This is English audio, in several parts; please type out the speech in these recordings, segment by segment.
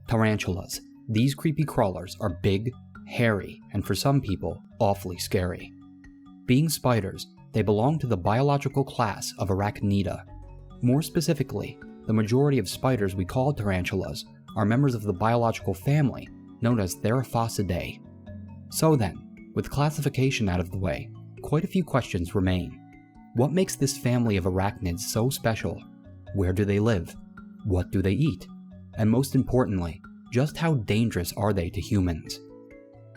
Tarantulas. These creepy crawlers are big, hairy, and for some people, awfully scary. Being spiders, they belong to the biological class of Arachnida. More specifically, the majority of spiders we call tarantulas are members of the biological family known as Theraphosidae. So then, with classification out of the way, quite a few questions remain. What makes this family of arachnids so special? Where do they live? What do they eat? And most importantly, just how dangerous are they to humans?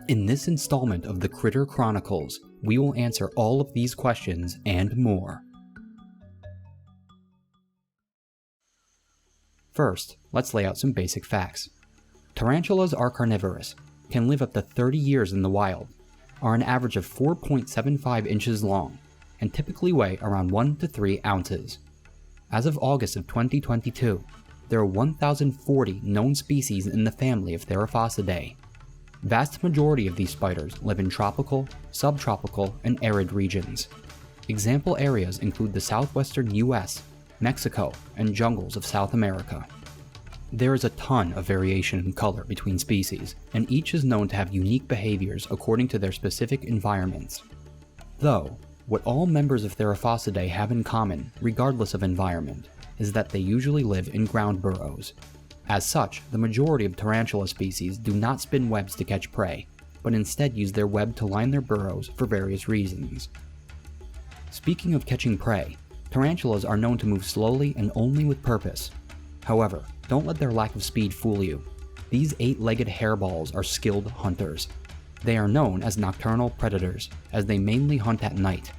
In this installment of the Critter Chronicles, we will answer all of these questions and more. First, let's lay out some basic facts. Tarantulas are carnivorous, can live up to 30 years in the wild, are an average of 4.75 inches long, and typically weigh around 1 to 3 ounces. As of August of 2022, there are 1,040 known species in the family of Theraphosidae. Vast majority of these spiders live in tropical, subtropical, and arid regions. Example areas include the southwestern US, Mexico, and jungles of South America. There is a ton of variation in color between species, and each is known to have unique behaviors according to their specific environments. Though, what all members of Theraphosidae have in common, regardless of environment, is that they usually live in ground burrows. As such, the majority of tarantula species do not spin webs to catch prey, but instead use their web to line their burrows for various reasons. Speaking of catching prey, tarantulas are known to move slowly and only with purpose. However, don't let their lack of speed fool you. These 8-legged hairballs are skilled hunters. They are known as nocturnal predators, as they mainly hunt at night.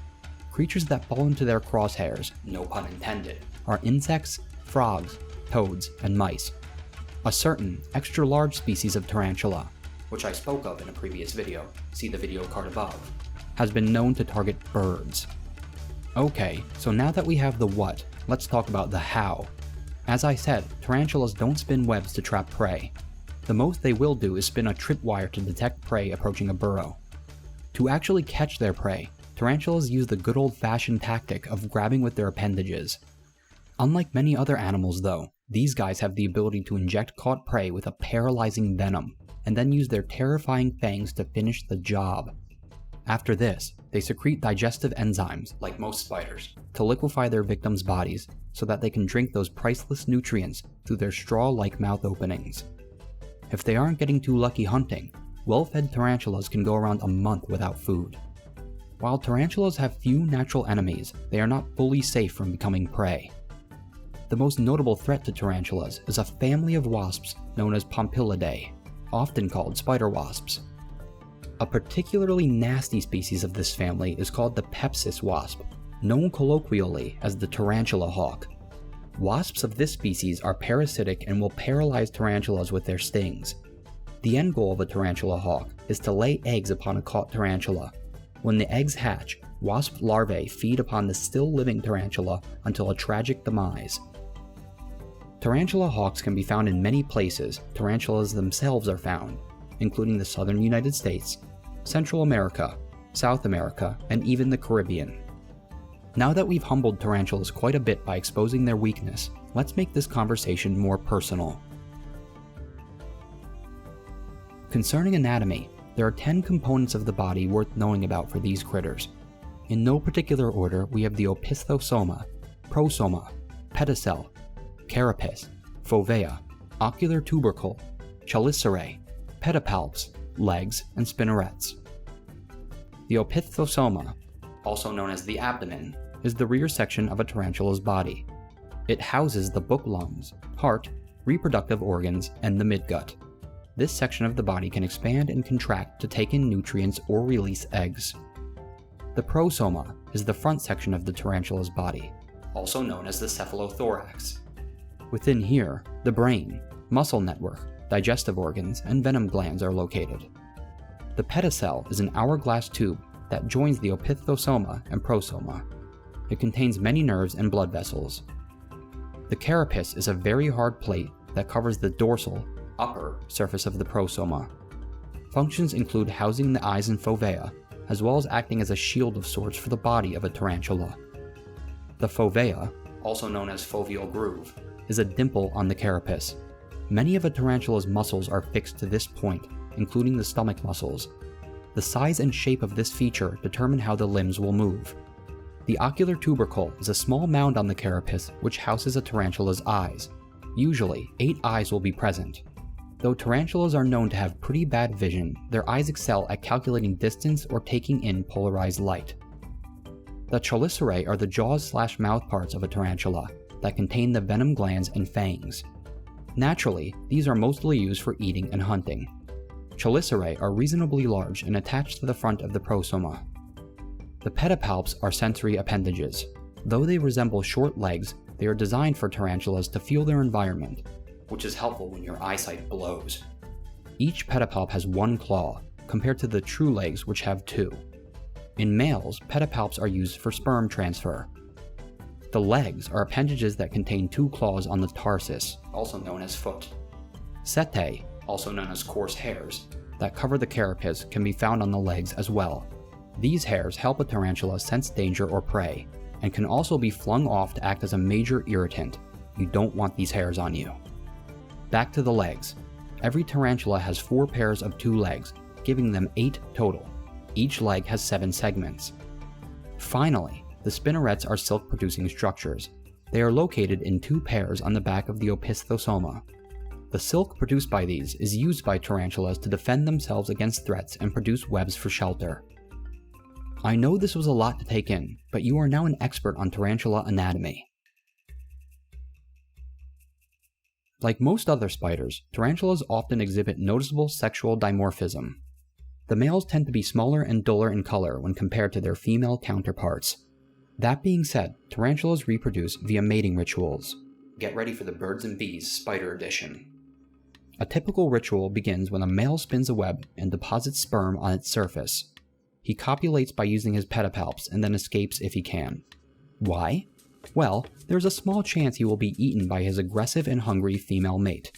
Creatures that fall into their crosshairs, no pun intended, are insects, frogs, toads, and mice. A certain extra-large species of tarantula, which I spoke of in a previous video, see the video card above, has been known to target birds. Okay, so now that we have the what, let's talk about the how. As I said, tarantulas don't spin webs to trap prey. The most they will do is spin a tripwire to detect prey approaching a burrow. To actually catch their prey, tarantulas use the good old-fashioned tactic of grabbing with their appendages. Unlike many other animals though, these guys have the ability to inject caught prey with a paralyzing venom, and then use their terrifying fangs to finish the job. After this, they secrete digestive enzymes, like most spiders, to liquefy their victims' bodies so that they can drink those priceless nutrients through their straw-like mouth openings. If they aren't getting too lucky hunting, well-fed tarantulas can go around a month without food. While tarantulas have few natural enemies, they are not fully safe from becoming prey. The most notable threat to tarantulas is a family of wasps known as Pompilidae, often called spider wasps. A particularly nasty species of this family is called the Pepsis wasp, known colloquially as the tarantula hawk. Wasps of this species are parasitic and will paralyze tarantulas with their stings. The end goal of a tarantula hawk is to lay eggs upon a caught tarantula. When the eggs hatch, wasp larvae feed upon the still living tarantula until a tragic demise. Tarantula hawks can be found in many places tarantulas themselves are found, including the southern United States, Central America, South America, and even the Caribbean. Now that we've humbled tarantulas quite a bit by exposing their weakness, let's make this conversation more personal. Concerning anatomy, there are 10 components of the body worth knowing about for these critters. In no particular order, we have the opistosoma, prosoma, pedicel, carapace, fovea, ocular tubercle, chelicerae, pedipalps, legs, and spinnerets. The opistosoma, also known as the abdomen, is the rear section of a tarantula's body. It houses the book lungs, heart, reproductive organs, and the midgut. This section of the body can expand and contract to take in nutrients or release eggs. The prosoma is the front section of the tarantula's body, also known as the cephalothorax. Within here, the brain, muscle network, digestive organs, and venom glands are located. The pedicel is an hourglass tube that joins the opistosoma and prosoma. It contains many nerves and blood vessels. The carapace is a very hard plate that covers the dorsal, upper surface of the prosoma. Functions include housing the eyes and fovea, as well as acting as a shield of sorts for the body of a tarantula. The fovea, also known as foveal groove, is a dimple on the carapace. Many of a tarantula's muscles are fixed to this point, including the stomach muscles. The size and shape of this feature determine how the limbs will move. The ocular tubercle is a small mound on the carapace which houses a tarantula's eyes. Usually, 8 eyes will be present. Though tarantulas are known to have pretty bad vision, their eyes excel at calculating distance or taking in polarized light. The chelicerae are the jaws/mouth parts of a tarantula that contain the venom glands and fangs. Naturally, these are mostly used for eating and hunting. Chelicerae are reasonably large and attached to the front of the prosoma. The pedipalps are sensory appendages. Though they resemble short legs, they are designed for tarantulas to feel their environment, which is helpful when your eyesight blows. Each pedipalp has 1 claw, compared to the true legs which have 2. In males, pedipalps are used for sperm transfer. The legs are appendages that contain 2 claws on the tarsus, also known as foot. Setae, also known as coarse hairs, that cover the carapace can be found on the legs as well. These hairs help a tarantula sense danger or prey, and can also be flung off to act as a major irritant. You don't want these hairs on you. Back to the legs. Every tarantula has 4 pairs of 2 legs, giving them 8 total. Each leg has 7 segments. Finally, the spinnerets are silk-producing structures. They are located in 2 pairs on the back of the opisthosoma. The silk produced by these is used by tarantulas to defend themselves against threats and produce webs for shelter. I know this was a lot to take in, but you are now an expert on tarantula anatomy. Like most other spiders, tarantulas often exhibit noticeable sexual dimorphism. The males tend to be smaller and duller in color when compared to their female counterparts. That being said, tarantulas reproduce via mating rituals. Get ready for the birds and bees spider edition. A typical ritual begins when a male spins a web and deposits sperm on its surface. He copulates by using his pedipalps and then escapes if he can. Why? Well, there's a small chance he will be eaten by his aggressive and hungry female mate.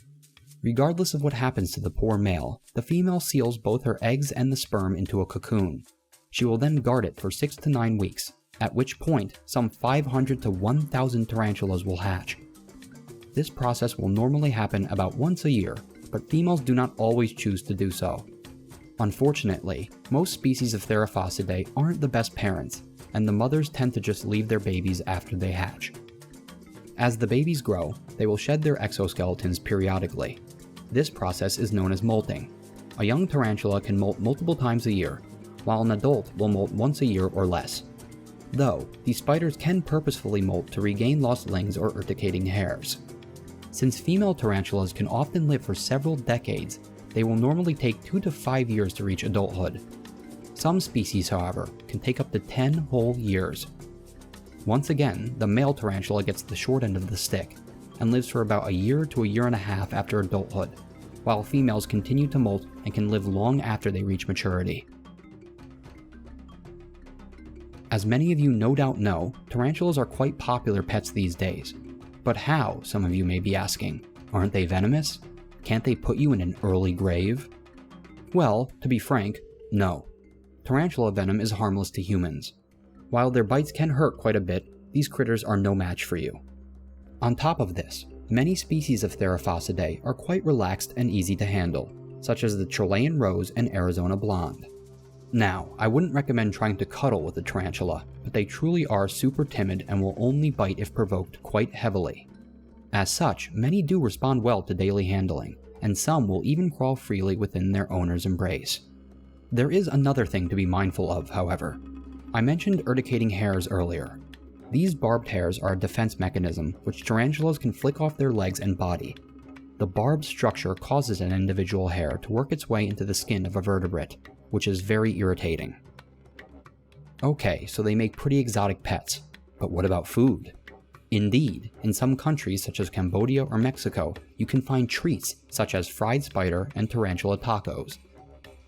Regardless of what happens to the poor male, the female seals both her eggs and the sperm into a cocoon. She will then guard it for 6 to 9 weeks, at which point some 500 to 1,000 tarantulas will hatch. This process will normally happen about once a year, but females do not always choose to do so. Unfortunately, most species of Theraphosidae aren't the best parents, and the mothers tend to just leave their babies after they hatch. As the babies grow, they will shed their exoskeletons periodically. This process is known as molting. A young tarantula can molt multiple times a year, while an adult will molt once a year or less. Though, these spiders can purposefully molt to regain lost lings or urticating hairs. Since female tarantulas can often live for several decades, they will normally take 2 to 5 years to reach adulthood. Some species, however, can take up to 10 whole years. Once again, the male tarantula gets the short end of the stick, and lives for about a year to a year and a half after adulthood, while females continue to molt and can live long after they reach maturity. As many of you no doubt know, tarantulas are quite popular pets these days. But how, some of you may be asking? Aren't they venomous? Can't they put you in an early grave? Well, to be frank, no. Tarantula venom is harmless to humans. While their bites can hurt quite a bit, these critters are no match for you. On top of this, many species of Theraphosidae are quite relaxed and easy to handle, such as the Chilean rose and Arizona blonde. Now, I wouldn't recommend trying to cuddle with a tarantula, but they truly are super timid and will only bite if provoked quite heavily. As such, many do respond well to daily handling, and some will even crawl freely within their owner's embrace. There is another thing to be mindful of, however. I mentioned urticating hairs earlier. These barbed hairs are a defense mechanism which tarantulas can flick off their legs and body. The barbed structure causes an individual hair to work its way into the skin of a vertebrate, which is very irritating. Okay, so they make pretty exotic pets, but what about food? Indeed, in some countries such as Cambodia or Mexico, you can find treats such as fried spider and tarantula tacos.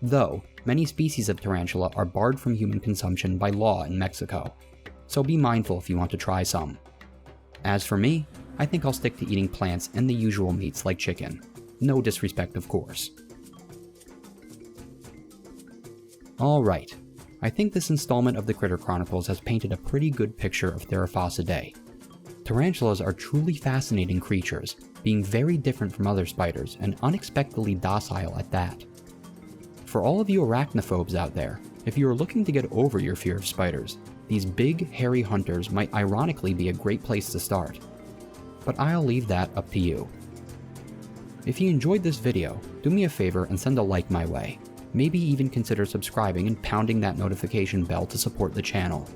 Though, many species of tarantula are barred from human consumption by law in Mexico, so be mindful if you want to try some. As for me, I think I'll stick to eating plants and the usual meats like chicken. No disrespect, of course. Alright, I think this installment of the Critter Chronicles has painted a pretty good picture of Theraphosidae. Tarantulas are truly fascinating creatures, being very different from other spiders and unexpectedly docile at that. For all of you arachnophobes out there, if you are looking to get over your fear of spiders, these big, hairy hunters might ironically be a great place to start. But I'll leave that up to you. If you enjoyed this video, do me a favor and send a like my way. Maybe even consider subscribing and pounding that notification bell to support the channel.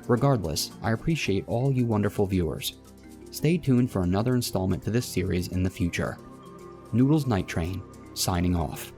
Regardless, I appreciate all you wonderful viewers. Stay tuned for another installment to this series in the future. Noodles Night Train, signing off.